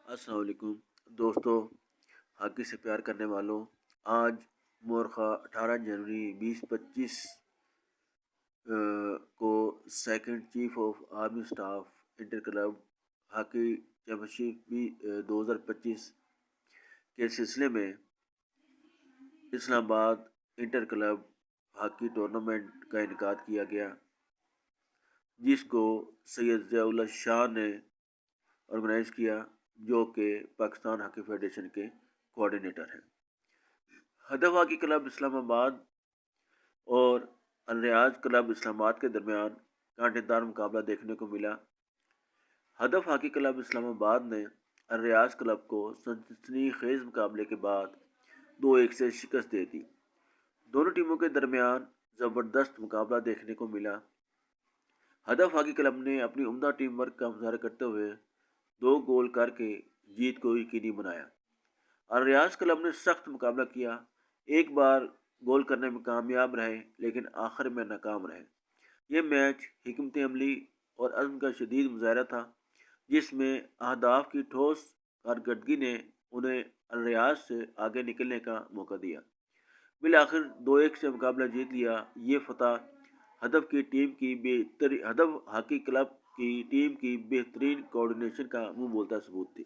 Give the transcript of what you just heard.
السلام علیکم دوستوں، ہاکی سے پیار کرنے والوں۔ آج مورخہ 18 جنوری 2025 کو second chief of army staff inter club hockey championship 2025 کے سلسلے میں اسلام آباد انٹر کلب ہاکی ٹورنامنٹ کا انعقاد کیا گیا، جس کو سید ضیاء اللہ شاہ نے آرگنائز کیا، جو کہ پاکستان ہاکی فیڈریشن کے کوآرڈینیٹر ہیں۔ ہدف ہاکی کلب اسلام آباد اور الریاض کلب اسلام آباد کے درمیان کانٹے دار مقابلہ دیکھنے کو ملا۔ ہدف ہاکی کلب اسلام آباد نے الریاض کلب کو سنسنی خیز مقابلے کے بعد 2-1 سے شکست دے دی۔ دونوں ٹیموں کے درمیان زبردست مقابلہ دیکھنے کو ملا۔ ہدف ہاکی کلب نے اپنی عمدہ ٹیم ورک کا مظاہرہ کرتے ہوئے 2 گول کر کے جیت کو یقینی بنایا۔ الریاض کلب نے سخت مقابلہ کیا، ایک بار گول کرنے میں کامیاب رہے لیکن آخر میں ناکام رہے۔ یہ میچ حکمت عملی اور عزم کا شدید مظاہرہ تھا، جس میں اہداف کی ٹھوس کارکردگی نے انہیں الریاض سے آگے نکلنے کا موقع دیا۔ بالآخر 2-1 سے مقابلہ جیت لیا۔ یہ فتح ہدف ہاکی کلب کی ٹیم کی بہترین کوآرڈینیشن کا منہ بولتا ثبوت تھی۔